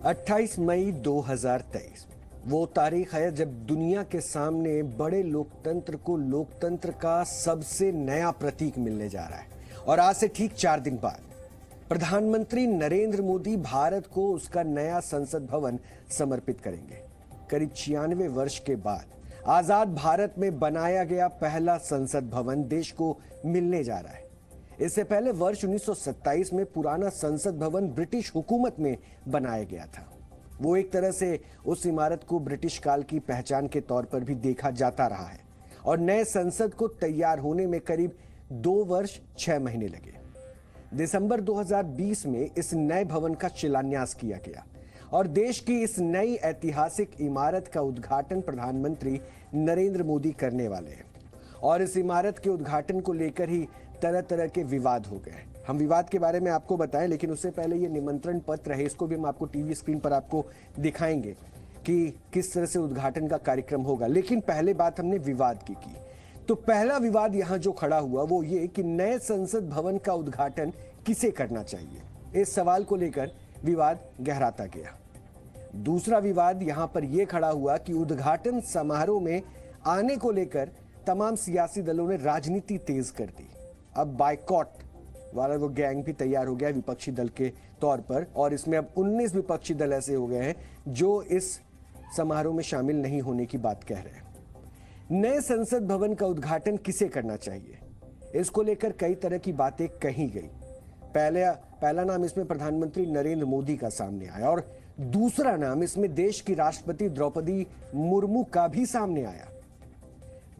28 मई 2023 वो तारीख है जब दुनिया के सामने बड़े लोकतंत्र को लोकतंत्र का सबसे नया प्रतीक मिलने जा रहा है। और आज से ठीक 4 दिन बाद प्रधानमंत्री नरेंद्र मोदी भारत को उसका नया संसद भवन समर्पित करेंगे। करीब 96 वर्ष के बाद आजाद भारत में बनाया गया पहला संसद भवन देश को मिलने जा रहा है। इससे पहले वर्ष 1927 में पुराना संसद भवन ब्रिटिश हुकूमत में बनाया गया था। वो एक तरह से उस इमारत को ब्रिटिश काल की पहचान के तौर पर भी देखा जाता रहा है। और नए संसद को तैयार होने में करीब 2 वर्ष 6 महीने लगे। दिसंबर 2020 में इस नए भवन का शिलान्यास किया गया और देश की इस नई ऐतिहासिक इमारत का उद्घाटन प्रधानमंत्री नरेंद्र मोदी करने वाले हैं। और इस इमारत के उद्घाटन को लेकर ही तरह तरह के विवाद हो गए। हम विवाद के बारे में आपको बताएं, लेकिन उससे पहले ये निमंत्रण पत्र है, इसको भी हम आपको टीवी स्क्रीन पर आपको दिखाएंगे कि किस तरह से उद्घाटन का कार्यक्रम होगा। लेकिन पहले बात हमने विवाद की। तो पहला विवाद यहां जो खड़ा हुआ वो ये कि नए संसद भवन का उद्घाटन किसे करना चाहिए। इस सवाल को लेकर विवाद गहराता गया। दूसरा विवाद यहां पर यह खड़ा हुआ कि उद्घाटन समारोह में आने को लेकर तमाम सियासी दलों ने राजनीति तेज कर दी। अब बायकॉट वाला वो गैंग भी तैयार हो गया विपक्षी दल के तौर पर, और इसमें अब 19 विपक्षी दल ऐसे हो गए हैं जो इस समारोह में शामिल नहीं होने की बात कह रहे हैं। नए संसद भवन का उद्घाटन किसे करना चाहिए, इसको लेकर कई तरह की बातें कही गई। पहला नाम इसमें प्रधानमंत्री नरेंद्र मोदी का सामने आया और दूसरा नाम इसमें देश की राष्ट्रपति द्रौपदी मुर्मू का भी सामने आया।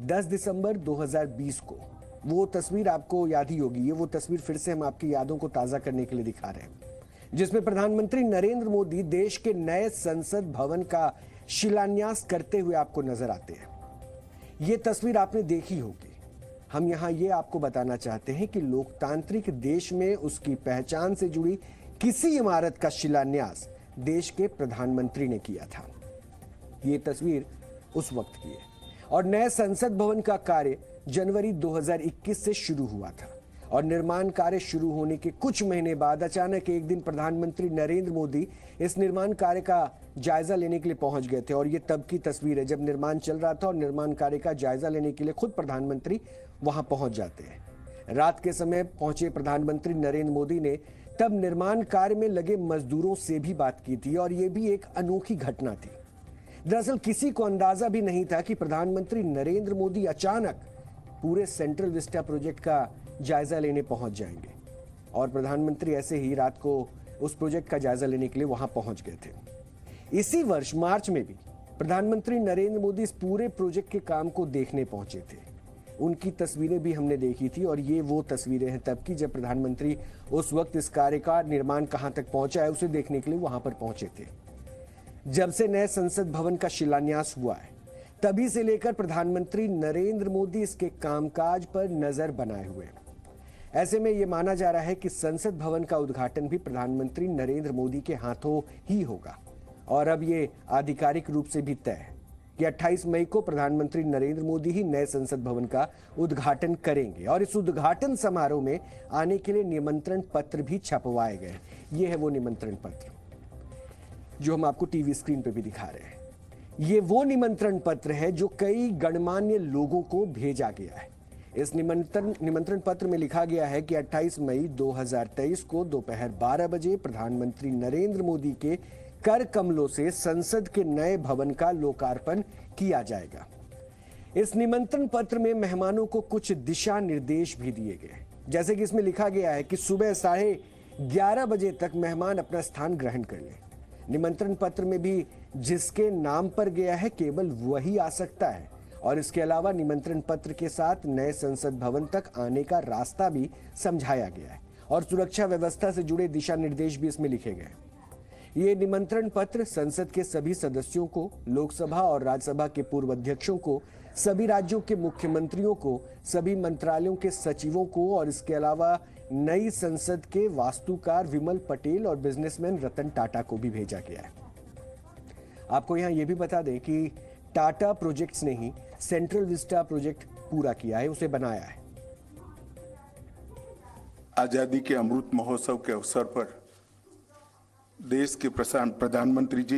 10 दिसंबर 2020 को वो तस्वीर आपको याद ही होगी। ये वो तस्वीर फिर से हम आपकी यादों को ताजा करने के लिए दिखा रहे हैं, जिसमें प्रधानमंत्री नरेंद्र मोदी देश के नए संसद भवन का शिलान्यास करते हुए आपको नजर आते हैं। ये तस्वीर आपने देखी होगी। हम यहां ये आपको बताना चाहते हैं कि लोकतांत्रिक देश में उसकी पहचान से जुड़ी किसी इमारत का शिलान्यास देश के प्रधानमंत्री ने किया था। ये तस्वीर उस वक्त की है। और नए संसद भवन का कार्य जनवरी 2021 से शुरू हुआ था और निर्माण कार्य शुरू होने के कुछ महीने बाद अचानक एक दिन प्रधानमंत्री नरेंद्र मोदी इस निर्माण कार्य का जायजा लेने के लिए पहुंच गए थे। और ये तब की तस्वीर है जब निर्माण चल रहा था और निर्माण कार्य का जायजा लेने के लिए खुद प्रधानमंत्री वहां पहुंच जाते हैं। रात के समय पहुंचे प्रधानमंत्री नरेंद्र मोदी ने तब निर्माण कार्य में लगे मजदूरों से भी बात की थी और यह भी एक अनोखी घटना थी। दरअसल किसी को अंदाजा भी नहीं था कि प्रधानमंत्री नरेंद्र मोदी अचानक पूरे सेंट्रल विस्टा प्रोजेक्ट का जायजा लेने पहुंच जाएंगे। और प्रधानमंत्री ऐसे ही रात को उस प्रोजेक्ट का जायजा लेने के लिए वहां पहुंच गए थे। इसी वर्ष मार्च में भी प्रधानमंत्री नरेंद्र मोदी इस पूरे प्रोजेक्ट के काम को देखने पहुंचे थे। उनकी तस्वीरें भी हमने देखी थी और ये वो तस्वीरें हैं तब की जब प्रधानमंत्री उस वक्त इस कार्य का निर्माण कहां तक पहुंचा है उसे देखने के लिए वहां पर पहुंचे थे। जब से नए संसद भवन का शिलान्यास हुआ है तभी से लेकर प्रधानमंत्री नरेंद्र मोदी इसके कामकाज पर नजर बनाए हुए हैं। ऐसे में यह माना जा रहा है कि संसद भवन का उद्घाटन भी प्रधानमंत्री नरेंद्र मोदी के हाथों ही होगा। और अब ये आधिकारिक रूप से भी तय है कि 28 मई को प्रधानमंत्री नरेंद्र मोदी ही नए संसद भवन का उद्घाटन करेंगे। और इस उद्घाटन समारोह में आने के लिए निमंत्रण पत्र भी छपवाए गए। ये है वो निमंत्रण पत्र जो हम आपको टीवी स्क्रीन पर भी दिखा रहे हैं। ये वो निमंत्रण पत्र है जो कई गणमान्य लोगों को भेजा गया है। इस निमंत्रण पत्र में लिखा गया है कि 28 मई 2023 को दोपहर 12 बजे प्रधानमंत्री नरेंद्र मोदी के कर कमलों से संसद के नए भवन का लोकार्पण किया जाएगा। इस निमंत्रण पत्र में मेहमानों को कुछ दिशा निर्देश भी दिए गए, जैसे कि इसमें लिखा गया है कि सुबह 11:30 बजे तक मेहमान अपना स्थान ग्रहण कर लें। निमंत्रण पत्र में भी जिसके नाम पर गया है केवल वही आ सकता है। और इसके अलावा निमंत्रण पत्र के साथ नए संसद भवन तक आने का रास्ता भी समझाया गया है और सुरक्षा व्यवस्था से जुड़े दिशा निर्देश भी इसमें लिखे गए। ये निमंत्रण पत्र संसद के सभी सदस्यों को, लोकसभा और राज्यसभा के पूर्व अध्यक्षों को, सभी राज्यों के मुख्यमंत्रियों को, सभी मंत्रालयों के सचिवों को और इसके अलावा नई संसद के वास्तुकार विमल पटेल और बिजनेसमैन रतन टाटा को भी भेजा गया है। आपको यहां यह भी बता दें कि टाटा प्रोजेक्ट्स ने ही सेंट्रल विस्टा प्रोजेक्ट पूरा किया है, उसे बनाया है। आजादी के अमृत महोत्सव के अवसर पर देश के प्रधानमंत्री जी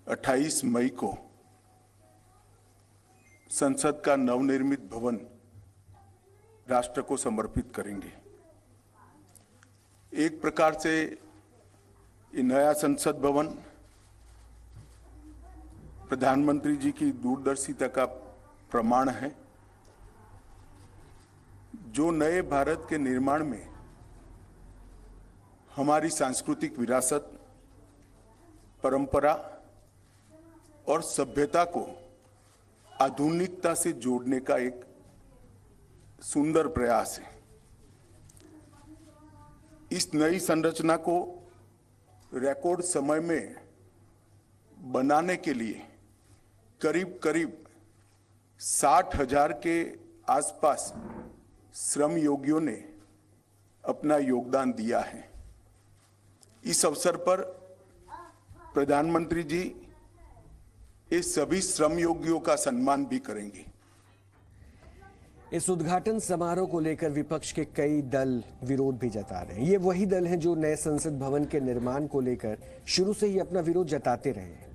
28 मई को संसद का नवनिर्मित भवन राष्ट्र को समर्पित करेंगे। एक प्रकार से ये नया संसद भवन प्रधानमंत्री जी की दूरदर्शिता का प्रमाण है, जो नए भारत के निर्माण में हमारी सांस्कृतिक विरासत, परंपरा और सभ्यता को आधुनिकता से जोड़ने का एक सुंदर प्रयास है। इस नई संरचना को रिकॉर्ड समय में बनाने के लिए करीब करीब 60,000 के आसपास श्रम योगियों ने अपना योगदान दिया है। इस अवसर पर प्रधानमंत्री जी इस सभी श्रम योगियों का सम्मान भी करेंगे। इस उद्घाटन समारोह को लेकर विपक्ष के कई दल विरोध भी जता रहे हैं। ये वही दल हैं जो नए संसद भवन के निर्माण को लेकर शुरू से ही अपना विरोध जताते रहे हैं।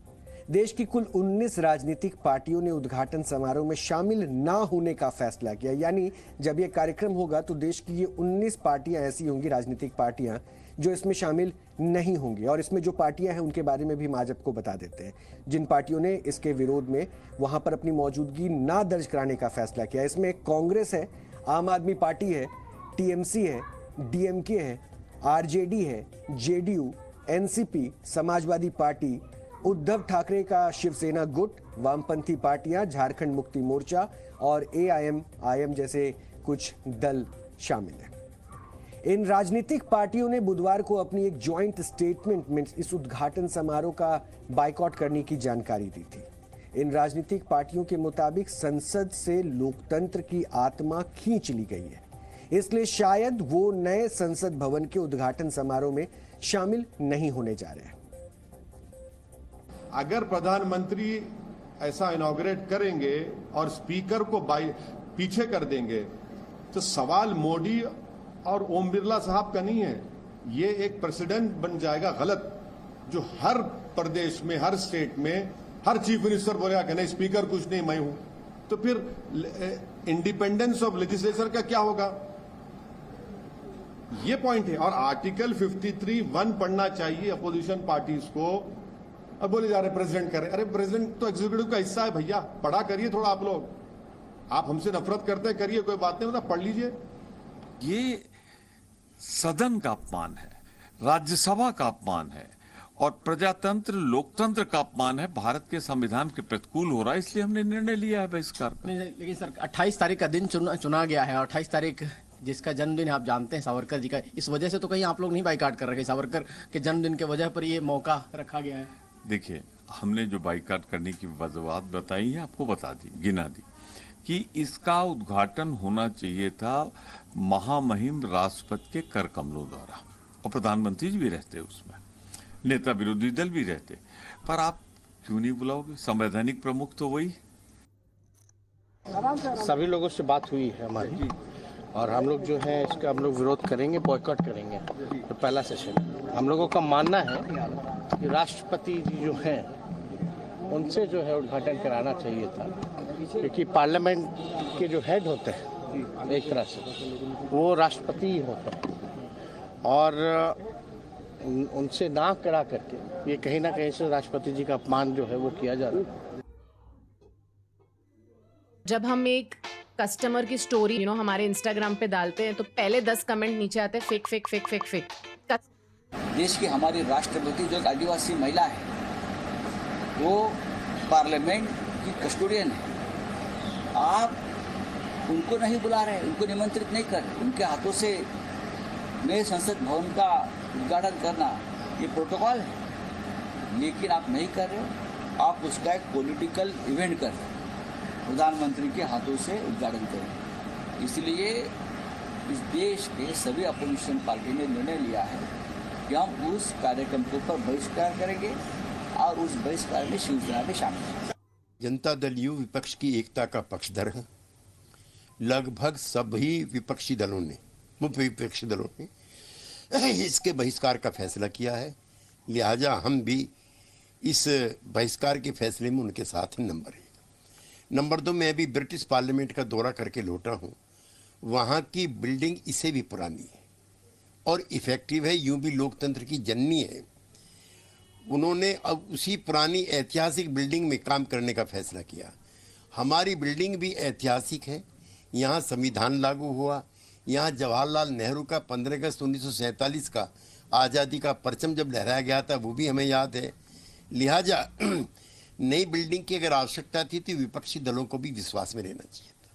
देश की कुल 19 राजनीतिक पार्टियों ने उद्घाटन समारोह में शामिल ना होने का फैसला किया। यानी जब यह कार्यक्रम होगा तो देश की ये 19 पार्टियां ऐसी होंगी, राजनीतिक पार्टियां, जो इसमें शामिल नहीं होंगी। और इसमें जो पार्टियां हैं उनके बारे में भी हम आज आपको बता देते हैं। जिन पार्टियों ने इसके विरोध में वहां पर अपनी मौजूदगी ना दर्ज कराने का फैसला किया, इसमें कांग्रेस है, आम आदमी पार्टी है, टीएमसी है, डीएमके है, आरजेडी है, JDU, NCP, Samajwadi party, Uddhav Thackeray का शिवसेना गुट, वामपंथी पार्टियां, झारखंड मुक्ति मोर्चा और एआईएम जैसे कुछ दल शामिल हैं। इन राजनीतिक पार्टियों ने बुधवार को अपनी एक जॉइंट स्टेटमेंट में इस उद्घाटन समारोह का बायकॉट करने की जानकारी दी थी। इन राजनीतिक पार्टियों के मुताबिक संसद से लोकतंत्र की आत्मा खींच ली गई है, इसलिए शायद वो नए संसद भवन के उद्घाटन समारोह में शामिल नहीं होने जा रहे हैं। अगर प्रधानमंत्री ऐसा इनॉग्रेट करेंगे और स्पीकर को पीछे कर देंगे तो सवाल मोदी और ओम बिरला साहब का नहीं है, ये एक प्रेसिडेंट बन जाएगा गलत, जो हर प्रदेश में, हर स्टेट में हर चीफ मिनिस्टर बोलेगा कि नहीं स्पीकर कुछ नहीं, मैं हूं। तो फिर इंडिपेंडेंस ऑफ लेजिस्लेचर का क्या होगा? ये पॉइंट है। और आर्टिकल 53(1) पढ़ना चाहिए अपोजिशन पार्टीज को। अब बोले जा रहे प्रेसिडेंट करे, अरे प्रेसिडेंट तो एग्जीक्यूटिव का हिस्सा है भैया, पढ़ा करिए थोड़ा। आप लोग, आप हमसे नफरत करते हैं, करिए, कोई बात नहीं, मतलब पढ़ लीजिए। ये सदन का अपमान है, राज्यसभा का अपमान है और प्रजातंत्र लोकतंत्र का अपमान है। भारत के संविधान के प्रतिकूल हो रहा है, इसलिए हमने निर्णय लिया है बहिष्कार का। लेकिन सर 28 तारीख का दिन चुना गया है और 28 तारीख जिसका जन्मदिन है, आप जानते हैं सावरकर जी का, इस वजह से तो कहीं आप लोग नहीं बाइकाट कर रहे, सावरकर के जन्मदिन के वजह पर ये मौका रखा गया है। देखिए, हमने जो बाइकाट करने की वजह बताई है आपको बता दी, गिना दी कि इसका उद्घाटन होना चाहिए था महामहिम राष्ट्रपति के कर कमलों द्वारा, और प्रधानमंत्री जी भी रहते उसमें, नेता विरोधी दल भी रहते, पर आप क्यों नहीं बुलाओगे? संवैधानिक प्रमुख तो वही। सभी लोगों से बात हुई है हमारी, और हम लोग जो है इसका हम लोग विरोध करेंगे, बॉयकॉट करेंगे। तो पहला सेशन हम लोगों का मानना है कि राष्ट्रपति जी जो हैं उनसे जो है उद्घाटन कराना चाहिए था, क्योंकि पार्लियामेंट के जो हेड होते हैं एक तरह से वो राष्ट्रपति ही होते हैं, और उनसे ना करा करके ये कहीं ना कहीं से राष्ट्रपति जी का अपमान जो है वो किया जा रहा है। जब हम एक कस्टमर की स्टोरी हमारे इंस्टाग्राम पे डालते हैं तो पहले 10 कमेंट नीचे आते हैं fake fake fake fake fake. देश की हमारी राष्ट्रपति जो आदिवासी महिला है वो पार्लियामेंट की कस्टोडियन है, आप उनको नहीं बुला रहे, उनको निमंत्रित नहीं कर, उनके हाथों से नए संसद भवन का उद्घाटन करना ये प्रोटोकॉल है, लेकिन आप नहीं कर रहे हो। आप उसका एक पॉलिटिकल इवेंट कर रहे हो, प्रधानमंत्री के हाथों से उद्घाटन करें। इसलिए इस देश के सभी अपोजिशन पार्टी ने निर्णय लिया है कि हम उस कार्यक्रम के ऊपर बहिष्कार करेंगे और उस बहिष्कार में शिवसेना भी शामिल है। जनता दल यू विपक्ष की एकता का पक्षधर है। लगभग सभी विपक्षी दलों ने, मुख्य विपक्षी दलों ने इसके बहिष्कार का फैसला किया है। लिहाजा हम भी इस बहिष्कार के फैसले में उनके साथ हैं। नंबर 2, मैं अभी ब्रिटिश पार्लियामेंट का दौरा करके लौटा हूँ। वहाँ की बिल्डिंग इससे भी पुरानी है और इफेक्टिव है, यूं भी लोकतंत्र की जननी है। उन्होंने अब उसी पुरानी ऐतिहासिक बिल्डिंग में काम करने का फैसला किया। हमारी बिल्डिंग भी ऐतिहासिक है, यहाँ संविधान लागू हुआ, यहाँ जवाहरलाल नेहरू का 15 अगस्त 1947 का आज़ादी का परचम जब लहराया गया था वो भी हमें याद है। लिहाजा नई बिल्डिंग की अगर आवश्यकता थी तो विपक्षी दलों को भी विश्वास में लेना चाहिए था।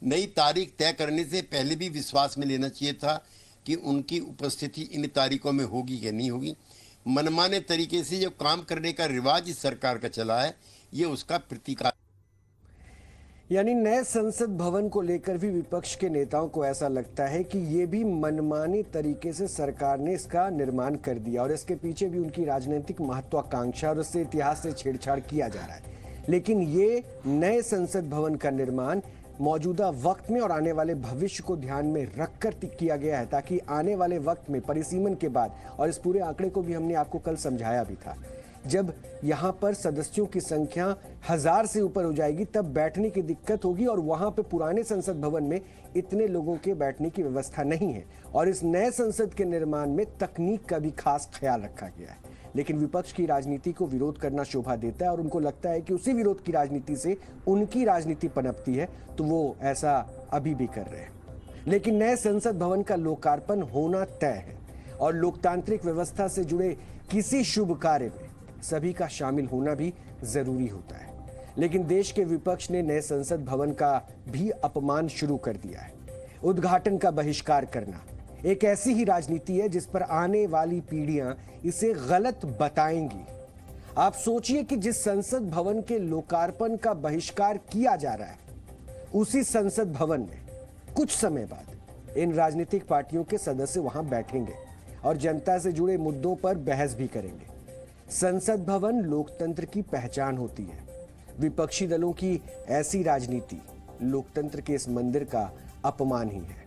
नई तारीख तय करने से पहले भी विश्वास में लेना चाहिए था कि उनकी उपस्थिति इन तारीखों में होगी या नहीं होगी। मनमाने तरीके से जो काम करने का रिवाज इस सरकार का चला है, ये उसका प्रतीक। यानी नए संसद भवन को लेकर भी विपक्ष के नेताओं को ऐसा लगता है कि ये भी मनमाने तरीके से सरकार ने इसका निर्माण कर दिया और इसके पीछे भी उनकी राजनीतिक महत्वाकांक्षा और उससे इतिहास से छेड़छाड़ किया जा रहा है। लेकिन ये नए संसद भवन का निर्माण मौजूदा वक्त में और आने वाले भविष्य को ध्यान में रखकर किया गया है, ताकि आने वाले वक्त में परिसीमन के बाद, और इस पूरे आंकड़े को भी हमने आपको कल समझाया भी था, जब यहाँ पर सदस्यों की संख्या 1000 से ऊपर हो जाएगी तब बैठने की दिक्कत होगी और वहां पे पुराने संसद भवन में इतने लोगों के बैठने की व्यवस्था नहीं है। और इस नए संसद के निर्माण में तकनीक का भी खास ख्याल रखा गया है। लेकिन विपक्ष की राजनीति को विरोध करना शोभा देता है और उनको लगता है कि उसी विरोध की राजनीति से उनकी राजनीति पनपती है, तो वो ऐसा अभी भी कर रहे हैं। लेकिन नए संसद भवन का लोकार्पण होना तय है और लोकतांत्रिक व्यवस्था से जुड़े किसी शुभ कार्य में सभी का शामिल होना भी जरूरी होता है। लेकिन देश के विपक्ष ने नए संसद भवन का भी अपमान शुरू कर दिया है। उद्घाटन का बहिष्कार करना एक ऐसी ही राजनीति है जिस पर आने वाली पीढ़ियां इसे गलत बताएंगी। आप सोचिए कि जिस संसद भवन के लोकार्पण का बहिष्कार किया जा रहा है, उसी संसद भवन में कुछ समय बाद इन राजनीतिक पार्टियों के सदस्य वहां बैठेंगे और जनता से जुड़े मुद्दों पर बहस भी करेंगे। संसद भवन लोकतंत्र की पहचान होती है। विपक्षी दलों की ऐसी राजनीति लोकतंत्र के इस मंदिर का अपमान ही है।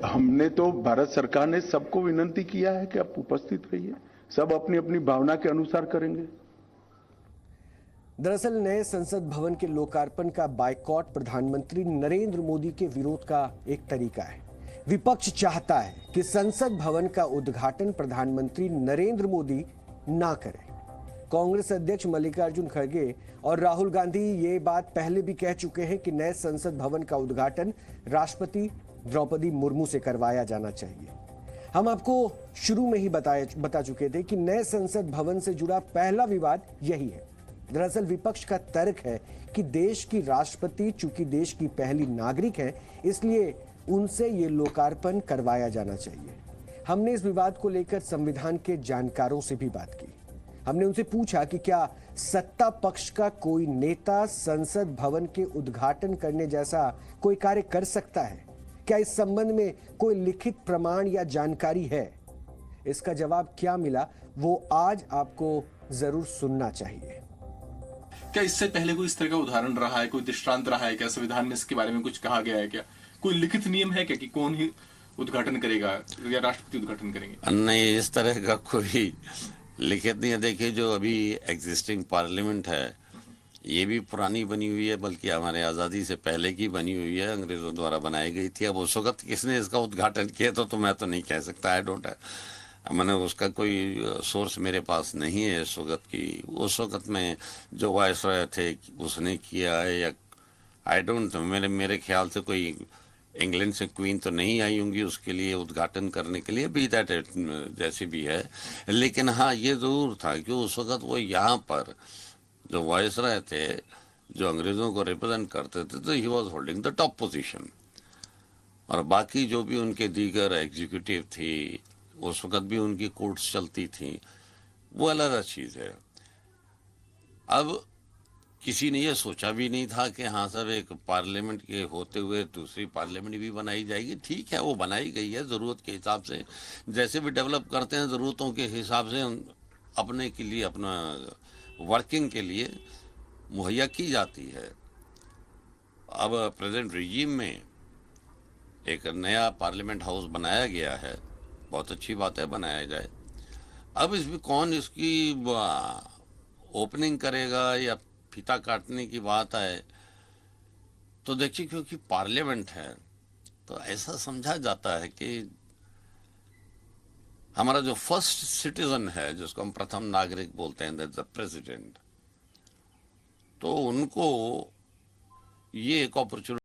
हमने तो भारत सरकार ने सबको विनंती किया है कि आप उपस्थित रहिए, सब अपनी अपनी भावना के अनुसार करेंगे। दरअसल नए संसद भवन के लोकार्पण का बायकॉट प्रधानमंत्री नरेंद्र मोदी के विरोध का एक तरीका है। विपक्ष चाहता है कि संसद भवन का उद्घाटन प्रधानमंत्री नरेंद्र मोदी ना करें। कांग्रेस अध्यक्ष मल्लिकार्जुन खड़गे और राहुल गांधी ये बात पहले भी कह चुके हैं कि नए संसद भवन का उद्घाटन राष्ट्रपति द्रौपदी मुर्मू से करवाया जाना चाहिए। हम आपको शुरू में ही बता चुके थे कि नए संसद भवन से जुड़ा पहला विवाद यही है। दरअसल विपक्ष का तर्क है कि देश की राष्ट्रपति चूंकि देश की पहली नागरिक हैं, इसलिए उनसे ये लोकार्पण करवाया जाना चाहिए। हमने इस विवाद को लेकर संविधान के जानकारों से भी बात की। हमने उनसे पूछा कि क्या सत्ता पक्ष का कोई नेता संसद भवन के उद्घाटन करने जैसा कोई कार्य कर सकता है? क्या इस संबंध में कोई लिखित प्रमाण या जानकारी है? इसका जवाब क्या मिला वो आज आपको जरूर सुनना चाहिए। क्या इससे पहले कोई इस तरह का उदाहरण रहा है, कोई दृष्टांत रहा है क्या? संविधान में इसके बारे में कुछ कहा गया है क्या? कोई लिखित नियम है क्या कि कौन ही उद्घाटन करेगा या राष्ट्रपति उद्घाटन करेंगे? नहीं, इस तरह का कोई लिखित नहीं है। देखिए, जो अभी एग्जिस्टिंग पार्लियामेंट है ये भी पुरानी बनी हुई है, बल्कि हमारे आज़ादी से पहले की बनी हुई है, अंग्रेज़ों द्वारा बनाई गई थी। अब उस वक्त किसने इसका उद्घाटन किया तो मैं तो नहीं कह सकता। आई डोंट मैंने उसका कोई सोर्स मेरे पास नहीं है इस वक्त की। उस वक्त में जो वायसरॉय थे उसने किया है या आई डोंट, मेरे ख्याल से कोई इंग्लैंड से क्वीन तो नहीं आई होंगी उसके लिए उद्घाटन करने के लिए, बी दैट जैसे भी है। लेकिन हाँ, ये ज़रूर था कि उस वक्त वो यहाँ पर जो वायसरॉय थे, जो अंग्रेज़ों को रिप्रेजेंट करते थे, तो he was holding the top position. और बाकी जो भी उनके दीगर एग्जीक्यूटिव थी, उस वक्त भी उनकी कोर्ट्स चलती थी, वो अलग चीज़ है। अब किसी ने ये सोचा भी नहीं था कि हाँ सर, एक पार्लियामेंट के होते हुए दूसरी पार्लियामेंट भी बनाई जाएगी। ठीक है, वो बनाई गई है ज़रूरत के हिसाब से, जैसे भी डेवलप करते हैं ज़रूरतों के हिसाब से अपने के लिए, अपना वर्किंग के लिए मुहैया की जाती है। अब प्रेजेंट रिजीम में एक नया पार्लियामेंट हाउस बनाया गया है बहुत अच्छी बात है, बनाया जाए। अब इसमें कौन इसकी ओपनिंग करेगा या फीता काटने की बात है, तो देखिए क्योंकि पार्लियामेंट है तो ऐसा समझा जाता है कि हमारा जो फर्स्ट सिटीजन है, जिसको हम प्रथम नागरिक बोलते हैं, दैट्स द प्रेसिडेंट, तो उनको ये एक अपॉर्चुनिटी